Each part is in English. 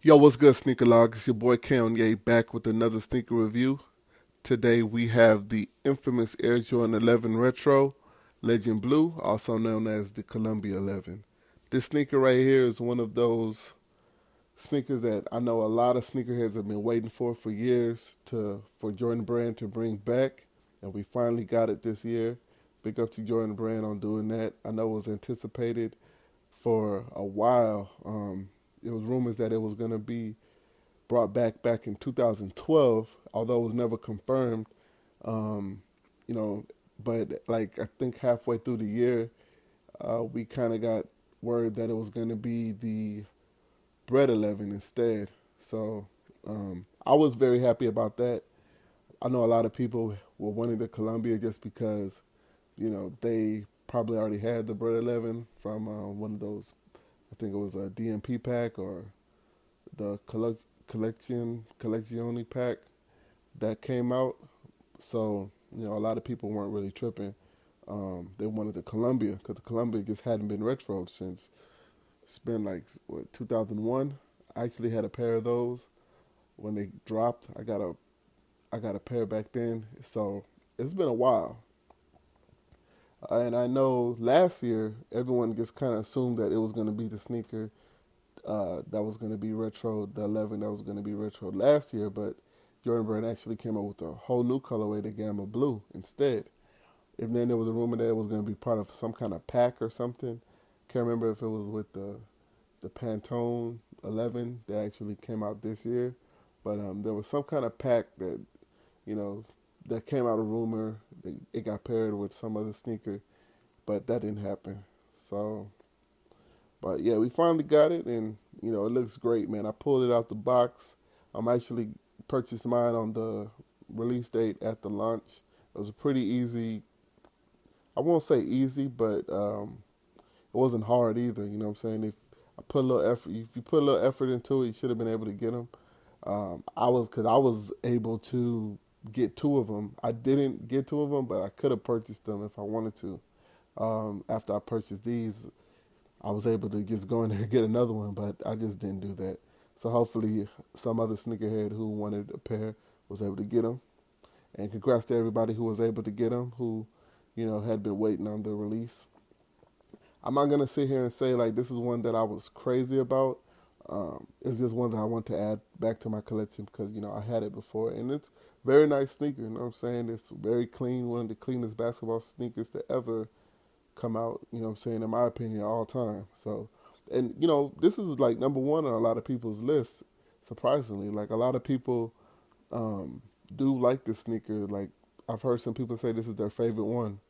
Yo, what's good, Snkrlog? It's your boy Kanye back with another sneaker review. Today we have the infamous Air Jordan 11 Retro Legend Blue, also known as the Columbia 11. This sneaker right here is one of those sneakers that I know a lot of sneakerheads have been waiting for years for Jordan Brand to bring back, and we finally got it this year. Big up to Jordan Brand on doing that. I know it was anticipated for a while. It was rumors that it was going to be brought back in 2012, although it was never confirmed. Um, you know, but like I think halfway through the year, we kind of got word that it was going to be the Bread 11 instead. So I was very happy about that. I know a lot of people were wanting the Columbia just because they probably already had the Bread 11 from one of those. I think it was a DMP pack or the collectione pack that came out. So a lot of people weren't really tripping. They wanted the Columbia because the Columbia just hadn't been retroed since it's been like what 2001. I actually had a pair of those when they dropped. I got a pair back then, so it's been a while. And I know last year everyone just kind of assumed that it was going to be the sneaker that was going to be retro, the 11 that was going to be retro last year, but Jordan Brand actually came up with a whole new colorway, the Gamma Blue, instead. And then there was a rumor that it was going to be part of some kind of pack or something. Can't remember if it was with the Pantone 11 that actually came out this year, but there was some kind of pack that you know that came out a rumor. It got paired with some other sneaker, but that didn't happen. So, but yeah, we finally got it, and it looks great, man. I pulled it out the box. I'm actually purchased mine on the release date at the launch. It was a pretty easy. I won't say easy, but it wasn't hard either. You know what I'm saying? If you put a little effort into it, you should have been able to get them. Because I was able to get two of them. I didn't get two of them, but I could have purchased them if I wanted to. After I purchased these, I was able to just go in there and get another one, but I just didn't do that. So hopefully, some other sneakerhead who wanted a pair was able to get them. And congrats to everybody who was able to get them, who had been waiting on the release. I'm not gonna sit here and say like this is one that I was crazy about. It's just one that I want to add back to my collection because I had it before, and it's very nice sneaker. You know what I'm saying? It's very clean, one of the cleanest basketball sneakers to ever come out. You know what I'm saying? In my opinion, all time. So, and this is like number one on a lot of people's lists. Surprisingly, like a lot of people um, do like this sneaker. Like I've heard some people say this is their favorite one.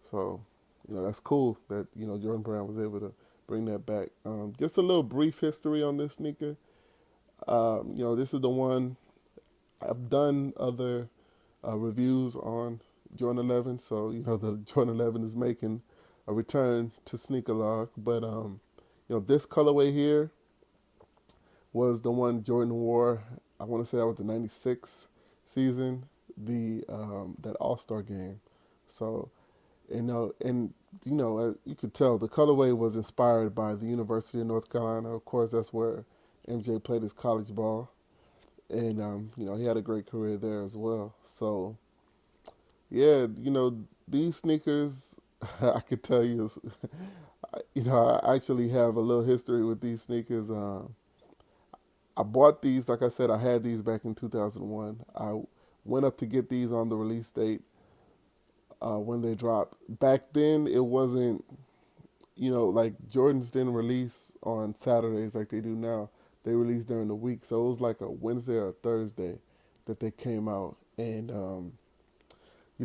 So, that's cool that, Jordan Brand was able to bring that back. Just a little brief history on this sneaker. This is the one I've done other reviews on Jordan 11. So, the Jordan 11 is making a return to Snkrlog. But, this colorway here was the one Jordan wore. I want to say that was the 96 season, the that All Star game. So, you could tell the colorway was inspired by the University of North Carolina. Of course, that's where MJ played his college ball, and he had a great career there as well. So, yeah, these sneakers, I could tell you, I actually have a little history with these sneakers. I bought these, like I said, I had these back in 2001. I went up to get these on the release date when they dropped. Back then, it wasn't, like Jordans didn't release on Saturdays like they do now. They released during the week. So it was like a Wednesday or a Thursday that they came out. And,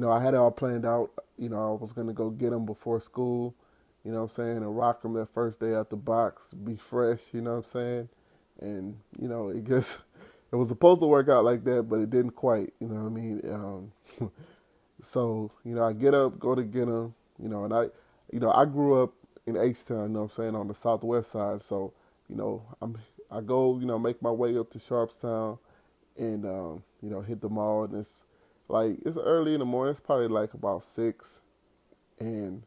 I had it all planned out. I was going to go get them before school, what I'm saying, and rock them that first day out the box, be fresh, what I'm saying. And, it just, it was supposed to work out like that, but it didn't quite, you know what I mean? So, I get up, go to get them, and I grew up in H-Town, you know what I'm saying, on the southwest side. So, I go, make my way up to Sharpstown and, hit the mall. And it's early in the morning. It's probably like about 6. And,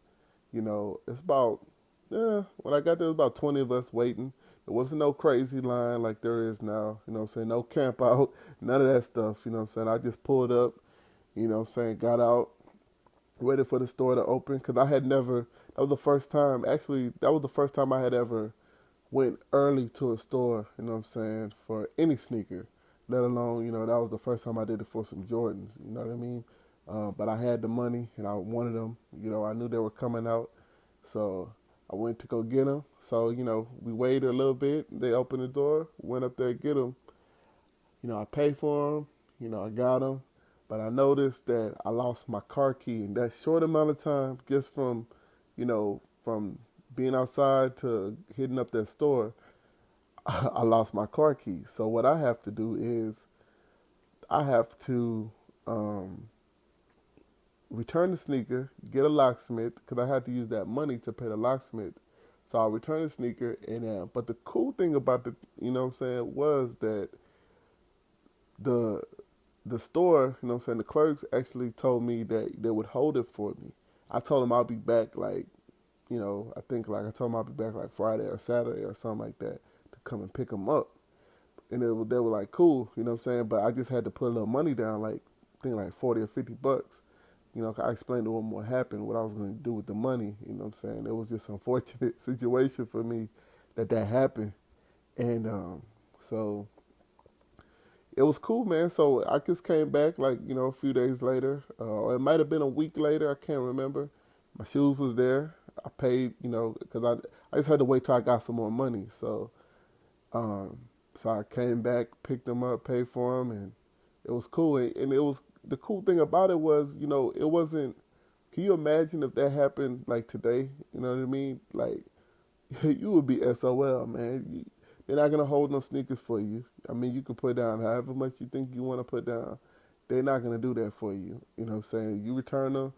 it's about, when I got there, it was about 20 of us waiting. It wasn't no crazy line like there is now. You know what I'm saying? No camp out, none of that stuff. You know what I'm saying? I just pulled up, you know what I'm saying, got out, waited for the store to open because I had never, that was the first time, actually, that was the first time I had ever went early to a store, you know what I'm saying, for any sneaker, let alone, you know, that was the first time I did it for some Jordans, you know what I mean? But I had the money and I wanted them, you know, I knew they were coming out. So I went to go get them. So, you know, we waited a little bit. They opened the door, went up there to get them. You know, I paid for them, you know, I got them. But I noticed that I lost my car key in that short amount of time, just from, you know, from being outside to hitting up that store. I lost my car key. So what I have to do is I have to um, return the sneaker, get a locksmith because I had to use that money to pay the locksmith. So I returned the sneaker, and but the cool thing about the, you know what I'm saying, was that the the store, you know what I'm saying, the clerks actually told me that they would hold it for me. I told them I'll be back like, you know, I think like I told them I'll be back like Friday or Saturday or something like that to come and pick them up. And they were like, cool, you know what I'm saying? But I just had to put a little money down, like, I think like 40 or $50. You know, I explained to them what happened, what I was going to do with the money, you know what I'm saying? It was just an unfortunate situation for me that happened. And so it was cool, man. So I just came back like, you know, a few days later, or it might have been a week later. I can't remember. My shoes was there. I paid, you know, because I just had to wait till I got some more money. Um, so I came back, picked them up, paid for them, and it was cool. And it was, the cool thing about it was, you know, it wasn't. Can you imagine if that happened like today? You know what I mean? Like you would be SOL, man. They're not gonna hold no sneakers for you. I mean, you can put down however much you think you want to put down. They're not gonna do that for you. You know what I'm saying? You return them,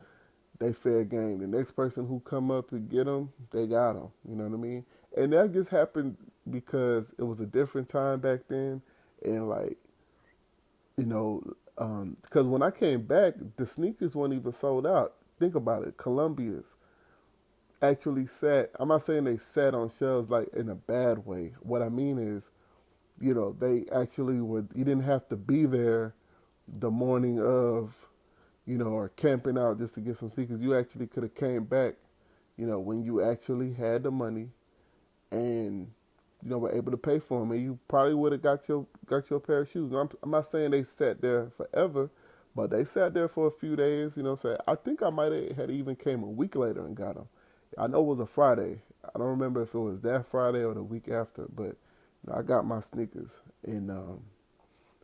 they fair game. The next person who come up and get them, they got them. You know what I mean? And that just happened because it was a different time back then, and like, you know, because when I came back, the sneakers weren't even sold out. Think about it, Columbia's actually sat. I'm not saying they sat on shelves like in a bad way. What I mean is, you know, they actually would. You didn't have to be there the morning of, you know, or camping out just to get some sneakers. You actually could have came back, you know, when you actually had the money and, you know, were able to pay for them, and you probably would have got your pair of shoes. I'm not saying they sat there forever, but they sat there for a few days. You know what I'm saying? I think I might have had even came a week later and got them. I know it was a Friday. I don't remember if it was that Friday or the week after, but you know, I got my sneakers, and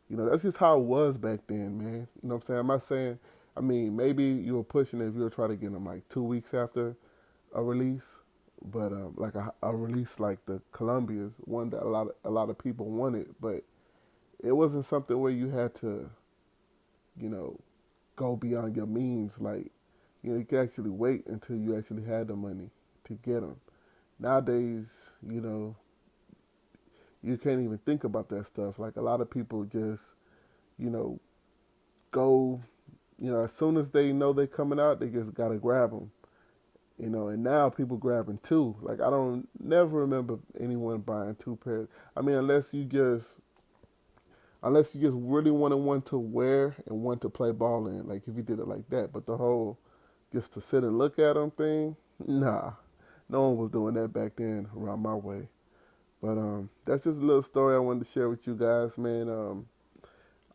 you know, that's just how it was back then, man. You know what I'm saying? I'm not saying. I mean, maybe you were pushing it if you were trying to get them like 2 weeks after a release, but like a release like the Columbia's, one that a lot of people wanted, but it wasn't something where you had to, you know, go beyond your means. Like, you know, you could actually wait until you actually had the money to get them. Nowadays, you know, you can't even think about that stuff. Like a lot of people just, you know, go, you know, as soon as they know they're coming out, they just gotta grab them. You know, and now people grabbing two. Like I don't never remember anyone buying two pairs. I mean, unless you just really wanted one to wear and one to play ball in. Like if you did it like that, but the whole just to sit and look at them thing, nah, no one was doing that back then around my way. But that's just a little story I wanted to share with you guys, man.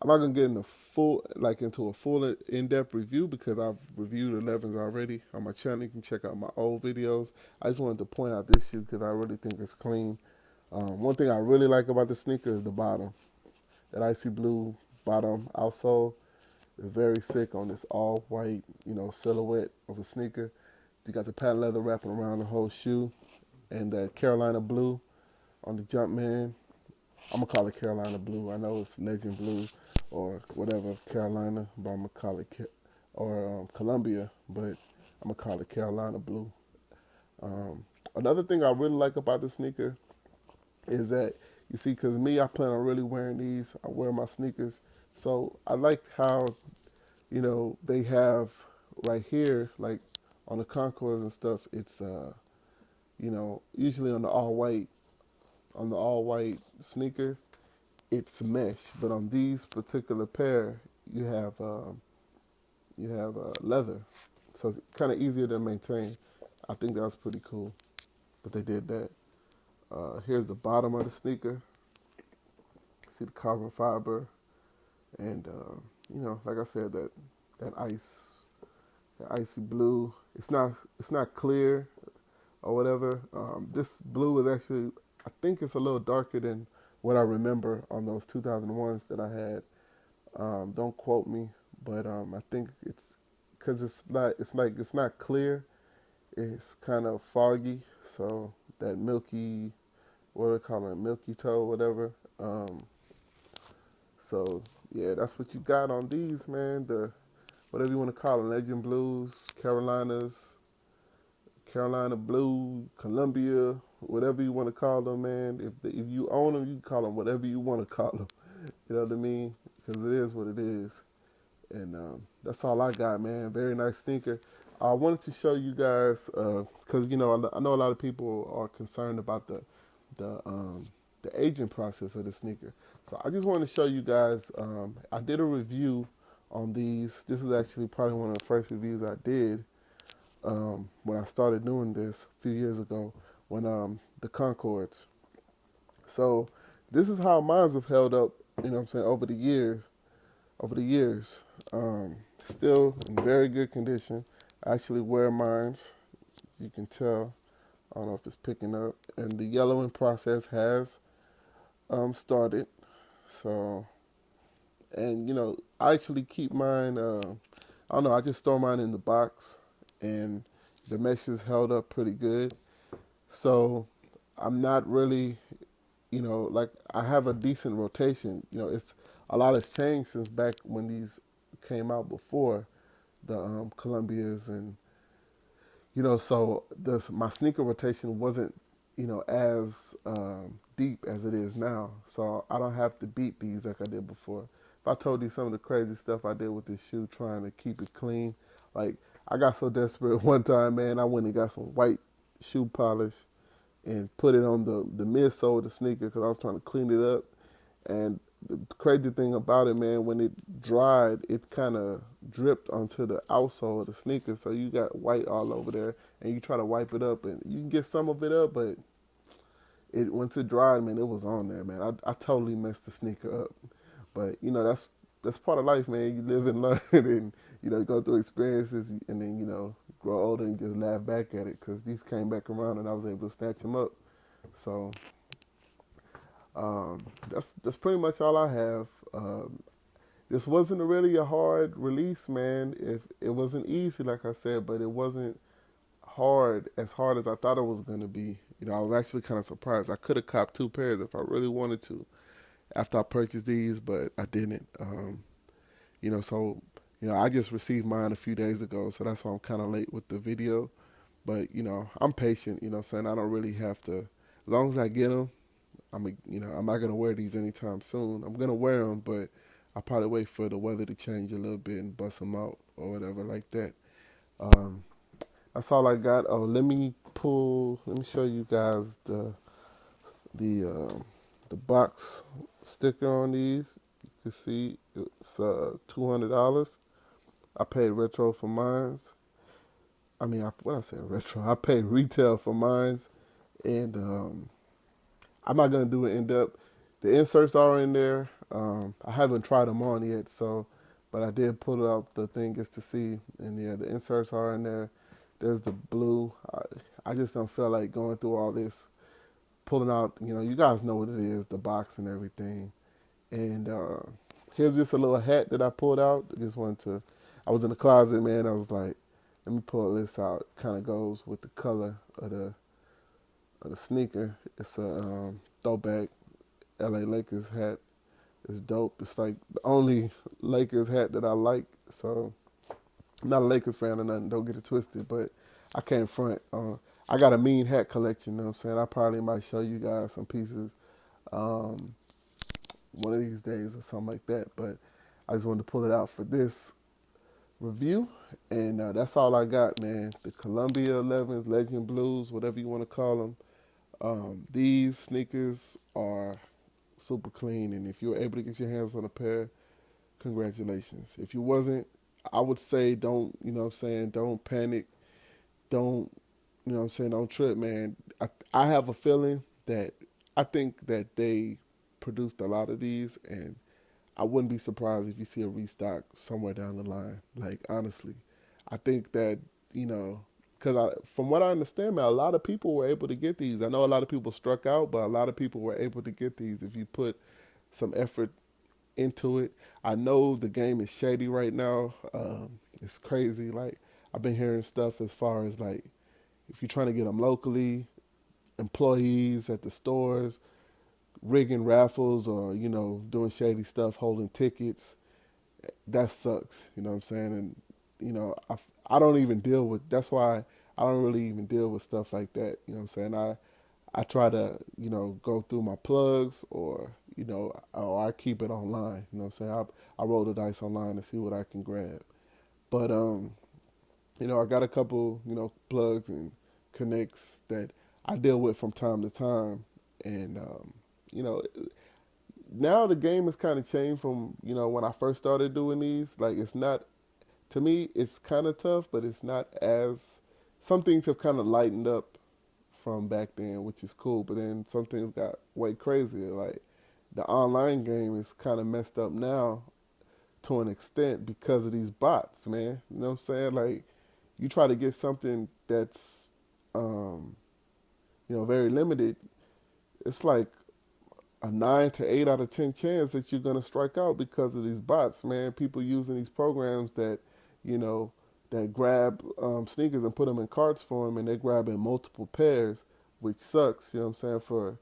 I'm not gonna get into a full in-depth review because I've reviewed 11s already on my channel. You can check out my old videos. I just wanted to point out this shoe because I really think it's clean. One thing I really like about the sneaker is the bottom. That icy blue bottom outsole is very sick on this all white, you know, silhouette of a sneaker. You got the patent leather wrapping around the whole shoe, and that Carolina blue on the Jumpman. I'm gonna call it Carolina blue. I know it's Legend blue or whatever Carolina, but I'm gonna call it Columbia, but I'm gonna call it Carolina blue. Another thing I really like about the sneaker is that you see, cause me, I plan on really wearing these. I wear my sneakers, so I like how, you know, they have right here, like on the Concords and stuff. It's you know, usually on the all white on the all white sneaker, it's mesh, but on these particular pair, you have leather, so it's kind of easier to maintain. I think that was pretty cool, but they did that. Here's the bottom of the sneaker. See the carbon fiber, and like I said, that ice, that icy blue. It's not clear or whatever. This blue is actually, I think it's a little darker than what I remember on those 2001s that I had. Don't quote me, but I think it's because it's not clear. It's kind of foggy, so that milky, what do they call it, milky toe, whatever. So yeah, that's what you got on these, man. The whatever you want to call them, Legend Blues, Carolina Blue, Columbia, whatever you want to call them, man. If you own them, you can call them whatever you want to call them. You know what I mean? Because it is what it is. And that's all I got, man. Very nice sneaker. I wanted to show you guys because I know a lot of people are concerned about the the aging process of the sneaker. So I just wanted to show you guys. I did a review on these. This is actually probably one of the first reviews I did when I started doing this a few years ago. When the Concords. So this is how mine have held up. You know what I'm saying, over the years. Still in very good condition. I actually wear mines, as you can tell. I don't know if it's picking up. And the yellowing process has started. So, and I actually keep mine, I don't know, I just store mine in the box. And the mesh is held up pretty good. So, I'm not really, like I have a decent rotation. It's a lot has changed since back when these came out before the Columbias, and so my sneaker rotation wasn't as deep as it is now. So I don't have to beat these like I did before. If I told you some of the crazy stuff I did with this shoe, trying to keep it clean, like I got so desperate one time, man, I went and got some white shoe polish and put it on the midsole of the sneaker because I was trying to clean it up. And the crazy thing about it, man, when it dried, it kind of dripped onto the outsole of the sneaker. So you got white all over there, and you try to wipe it up, and you can get some of it up, but once it dried, man, it was on there, man. I totally messed the sneaker up. But that's part of life, man. You live and learn, and you go through experiences, and then grow older and just laugh back at it. Because these came back around, and I was able to snatch them up. So that's pretty much all I have. This wasn't really a hard release, man. If it wasn't easy, like I said, but it wasn't as hard as I thought it was gonna be. I was actually kind of surprised. I could have copped two pairs if I really wanted to after I purchased these, but I didn't. So I just received mine a few days ago, so that's why I'm kind of late with the video. But I'm patient. Saying I don't really have to. As long as I get them, I'm not gonna wear these anytime soon. I'm gonna wear them, but I'll probably wait for the weather to change a little bit and bust them out or whatever like that. Um, that's all I got. Oh, let me show you guys the box sticker on these. You can see it's $200. I paid retro for mines. What I said retro. I paid retail for mines, and I'm not gonna do it in depth. The inserts are in there. I haven't tried them on yet, but I did pull out the thing just to see. And yeah, the inserts are in there. There's the blue. I just don't feel like going through all this, pulling out. You guys know what it is, the box and everything. And here's just a little hat that I pulled out. I just wanted to. I was in the closet, man. I was like, let me pull this out. Kind of goes with the color of the sneaker. It's a throwback LA Lakers hat. It's dope. It's like the only Lakers hat that I like. So I'm not a Lakers fan or nothing. Don't get it twisted. But I can't front. I got a mean hat collection. You know what I'm saying? I probably might show you guys some pieces one of these days or something like that. But I just wanted to pull it out for this review. And that's all I got, man. The Columbia 11s, Legend Blues, whatever you want to call them. These sneakers are super clean, and if you were able to get your hands on a pair, congratulations. If you wasn't, I would say don't, don't panic, don't, don't trip, man. I have a feeling that I think that they produced a lot of these, and I wouldn't be surprised if you see a restock somewhere down the line. Like honestly, I think that because from what I understand, man, a lot of people were able to get these. I know a lot of people struck out, but a lot of people were able to get these if you put some effort into it. I know the game is shady right now. It's crazy. Like I've been hearing stuff as far as like if you're trying to get them locally, employees at the stores rigging raffles or doing shady stuff, holding tickets. That sucks. You know what I'm saying? And I don't even deal with. That's why I don't really even deal with stuff like that. You know what I'm saying? I try to go through my plugs or I keep it online. You know what I'm saying? I roll the dice online to see what I can grab. But I got a couple plugs and connects that I deal with from time to time, and you know now the game has kind of changed from when I first started doing these. Like it's not, to me it's kind of tough, but it's not as, some things have kind of lightened up from back then, which is cool. But then some things got way crazier. Like the online game is kind of messed up now to an extent because of these bots, man. You know what I'm saying? Like you try to get something that's um, very limited. It's like a 9 to 8 out of 10 chance that you're gonna strike out because of these bots, man. People using these programs that, you know, that grab sneakers and put them in carts for them, and they're grabbing multiple pairs, which sucks. You know what I'm saying? For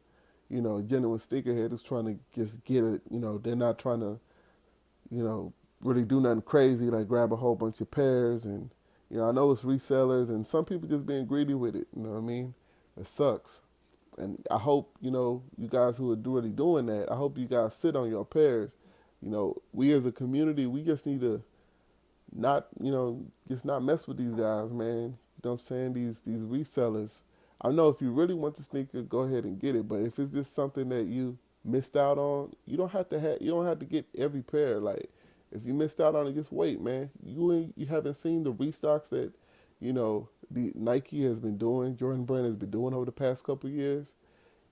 a genuine sneakerhead who's trying to just get it. They're not trying to, really do nothing crazy like grab a whole bunch of pairs. And I know it's resellers and some people just being greedy with it. You know what I mean? It sucks. And I hope, you guys who are really doing that, I hope you guys sit on your pairs. We as a community, we just need to not, just not mess with these guys, man. You know what I'm saying? These resellers. I know if you really want the sneaker, go ahead and get it. But if it's just something that you missed out on, you don't have to get every pair. Like if you missed out on it, just wait, man. You haven't seen the restocks that, the Nike has been doing, Jordan Brand has been doing over the past couple of years.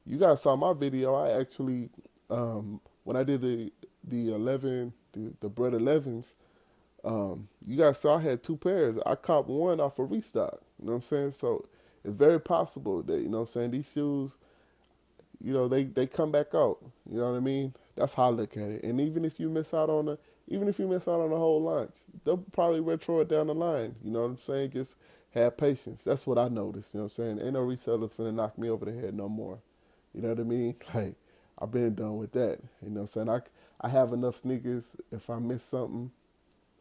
You guys saw my video. I actually, when I did the Bread 11s, you guys saw I had two pairs. I caught one off a restock. You know what I'm saying? So it's very possible that, what I'm saying, these shoes, they come back out. You know what I mean? That's how I look at it. And even if you miss out on the whole launch, they'll probably retro it down the line. You know what I'm saying? Just have patience. That's what I noticed. You know what I'm saying? Ain't no resellers finna knock me over the head no more. You know what I mean? Like I've been done with that. You know what I'm saying? I have enough sneakers. If I miss something,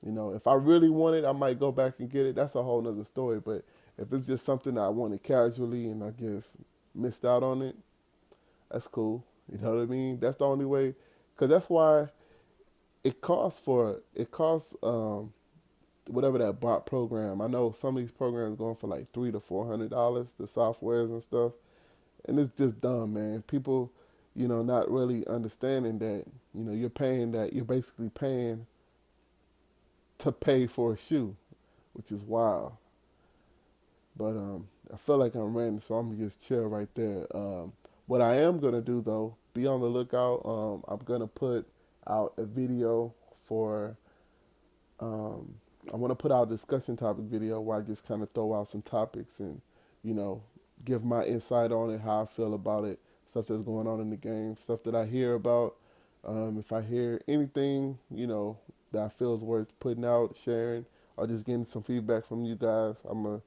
if I really want it, I might go back and get it. That's a whole nother story. But if it's just something I wanted casually and I just missed out on it, that's cool. You know what I mean? That's the only way. Because that's why it costs whatever that bot program. I know some of these programs going for like $300 to $400, the softwares and stuff. And it's just dumb, man. People, not really understanding that, you're basically paying to pay for a shoe, which is wild. But I feel like I'm ranting, so I'm gonna just chill right there. What I am gonna do though, be on the lookout. I'm gonna put out a video for. I want to put out a discussion topic video where I just kind of throw out some topics and, you know, give my insight on it, how I feel about it, stuff that's going on in the game, stuff that I hear about. If I hear anything, that I feel is worth putting out, sharing, or just getting some feedback from you guys, I'm going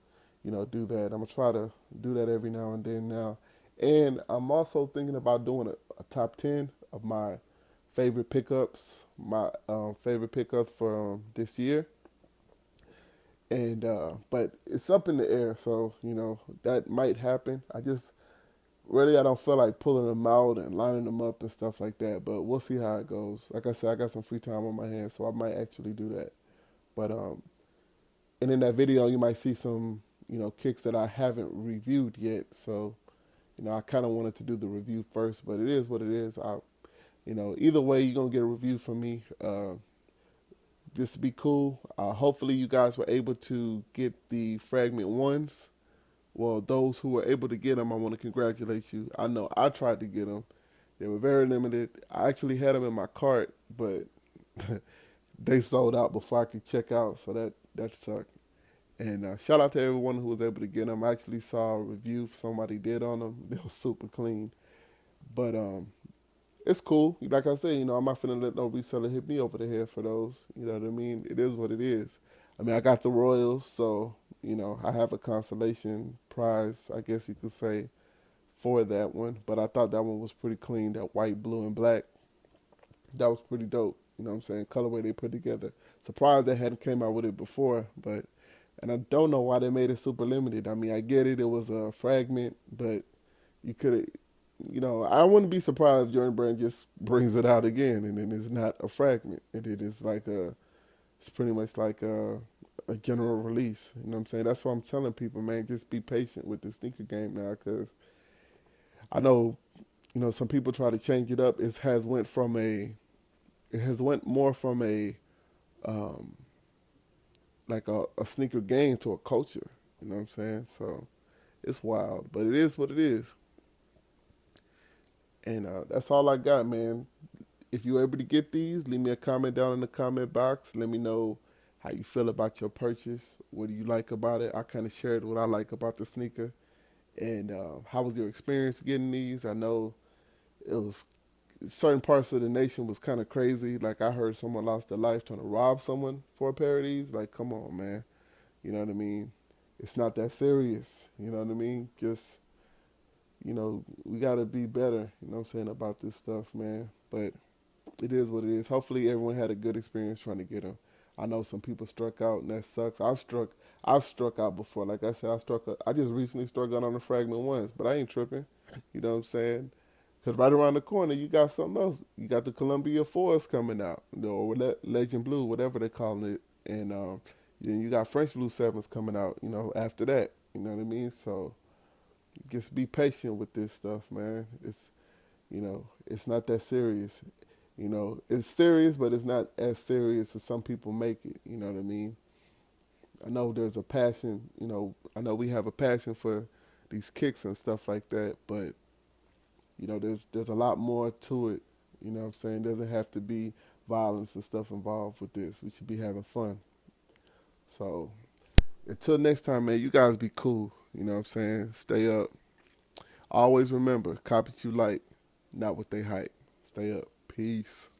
to, do that. I'm going to try to do that every now and then now. And I'm also thinking about doing a top 10 of my favorite pickups, my favorite pickups for this year. And but it's up in the air, so that might happen. I don't feel like pulling them out and lining them up and stuff like that. But we'll see how it goes. Like I said, I got some free time on my hands, so I might actually do that. But and in that video, you might see some kicks that I haven't reviewed yet. So I kind of wanted to do the review first, but it is what it is. Either way, you're gonna get a review from me. This would be cool. Hopefully, you guys were able to get the fragment ones. Well, those who were able to get them, I want to congratulate you. I know I tried to get them. They were very limited. I actually had them in my cart, but they sold out before I could check out, so that sucked. And shout out to everyone who was able to get them. I actually saw a review somebody did on them. They were super clean, but it's cool. Like I said, I'm not finna let no reseller hit me over the head for those. You know what I mean? It is what it is. I mean, I got the Royals, so I have a consolation prize, I guess you could say, for that one. But I thought that one was pretty clean. That white, blue, and black, that was pretty dope. You know what I'm saying? Colorway they put together. Surprised they hadn't came out with it before, but and I don't know why they made it super limited. I mean, I get it. It was a fragment, but you could have, I wouldn't be surprised if Jordan Brand just brings it out again, and then it's not a fragment. It is like it's pretty much like a general release. You know what I'm saying? That's why I'm telling people, man, just be patient with the sneaker game now, because I know, some people try to change it up. It has went more from um, like a sneaker game to a culture. You know what I'm saying? So it's wild, but it is what it is. And that's all I got, man. If you're able to get these, leave me a comment down in the comment box. Let me know how you feel about your purchase. What do you like about it? I kind of shared what I like about the sneaker. And how was your experience getting these? I know it was certain parts of the nation was kind of crazy. Like I heard someone lost their life trying to rob someone for a pair of these. Like, come on, man. You know what I mean? It's not that serious. You know what I mean? Just, we got to be better, you know what I'm saying, about this stuff, man. But it is what it is. Hopefully everyone had a good experience trying to get them. I know some people struck out, and that sucks. I've struck out before. Like I said, I just recently struck out on the fragment ones, but I ain't tripping. You know what I'm saying? Because right around the corner, you got something else. You got the Columbia Forest coming out, or Legend Blue, whatever they're calling it. And then you got French Blue Sevens coming out, after that. You know what I mean? So just be patient with this stuff, man. It's not that serious. It's serious, but it's not as serious as some people make it. You know what I mean? I know there's a passion. I know we have a passion for these kicks and stuff like that, but there's a lot more to it. You know what I'm saying? It doesn't have to be violence and stuff involved with this. We should be having fun. So until next time, man, you guys be cool. You know what I'm saying? Stay up. Always remember, cop what you like, not what they hype. Stay up. Peace.